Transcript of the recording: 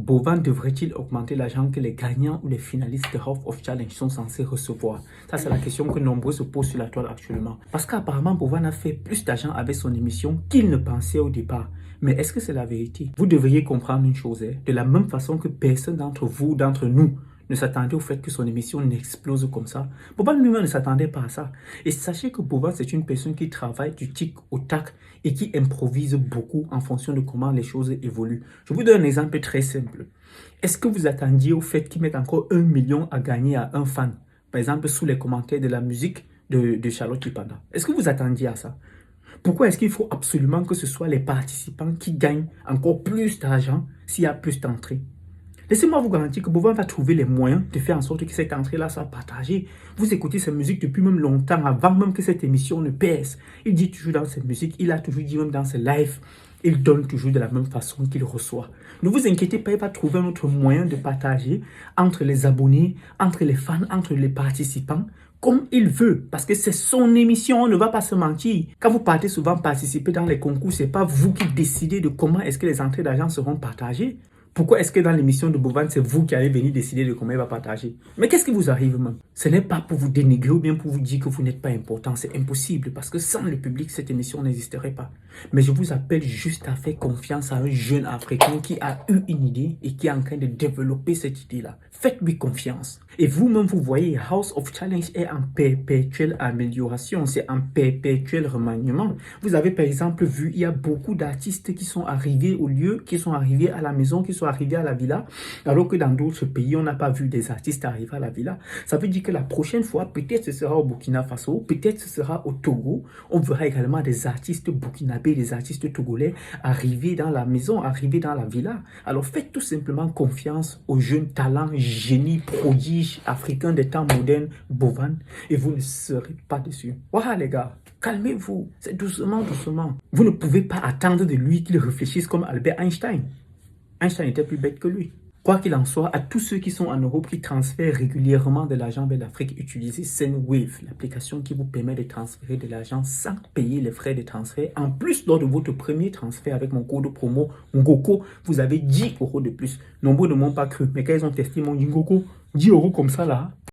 Bovan devrait-il augmenter l'argent que les gagnants ou les finalistes de House of Challenge sont censés recevoir? Ça, c'est la question que nombreux se posent sur la toile actuellement. Parce qu'apparemment, Bovan a fait plus d'argent avec son émission qu'il ne pensait au départ. Mais est-ce que c'est la vérité? Vous devriez comprendre une chose, de la même façon que personne d'entre vous, d'entre nous, ne s'attendait au fait que son émission n'explose comme ça. Boban lui-même ne s'attendait pas à ça. Et sachez que Boban, c'est une personne qui travaille du tic au tac et qui improvise beaucoup en fonction de comment les choses évoluent. Je vous donne un exemple très simple. Est-ce que vous attendiez au fait qu'il mette encore 1 million à gagner à un fan? Par exemple, sous les commentaires de la musique de Charlotte Lipanda. Est-ce que vous attendiez à ça? Pourquoi est-ce qu'il faut absolument que ce soit les participants qui gagnent encore plus d'argent s'il y a plus d'entrées? Laissez-moi vous garantir que Bovan va trouver les moyens de faire en sorte que cette entrée-là soit partagée. Vous écoutez sa musique depuis même longtemps, avant même que cette émission ne pèse. Il dit toujours dans ses musiques, il a toujours dit même dans ses lives, il donne toujours de la même façon qu'il reçoit. Ne vous inquiétez pas, il va trouver un autre moyen de partager entre les abonnés, entre les fans, entre les participants, comme il veut, parce que c'est son émission, on ne va pas se mentir. Quand vous partez souvent participer dans les concours, ce n'est pas vous qui décidez de comment est-ce que les entrées d'argent seront partagées. Pourquoi est-ce que dans l'émission de Bovan, c'est vous qui allez venir décider de comment il va partager? Mais qu'est-ce qui vous arrive même? Ce n'est pas pour vous dénigrer ou bien pour vous dire que vous n'êtes pas important. C'est impossible parce que sans le public, cette émission n'existerait pas. Mais je vous appelle juste à faire confiance à un jeune Africain qui a eu une idée et qui est en train de développer cette idée-là. Faites-lui confiance. Et vous-même, vous voyez, House of Challenge est en perpétuelle amélioration. C'est en perpétuel remaniement. Vous avez par exemple vu, il y a beaucoup d'artistes qui sont arrivés au lieu, qui sont arrivés à la maison, qui sont arrivés à la villa, alors que dans d'autres pays, on n'a pas vu des artistes arriver à la villa. Ça veut dire que la prochaine fois, peut-être ce sera au Burkina Faso, peut-être ce sera au Togo. On verra également des artistes burkinabés, des artistes togolais arriver dans la maison, arriver dans la villa. Alors faites tout simplement confiance aux jeunes talents, génies, prodiges africains des temps modernes, Bovan, et vous ne serez pas déçus. Voilà les gars, calmez-vous, c'est doucement, doucement. Vous ne pouvez pas attendre de lui qu'il réfléchisse comme Albert Einstein. Einstein était plus bête que lui. Quoi qu'il en soit, à tous ceux qui sont en Europe qui transfèrent régulièrement de l'argent vers l'Afrique, utilisez Sendwave, l'application qui vous permet de transférer de l'argent sans payer les frais de transfert. En plus, lors de votre premier transfert avec mon code promo Ngoko, vous avez 10 € de plus. Nombreux ne m'ont pas cru, mais quand ils ont testé mon Ngoko, 10 € comme ça là,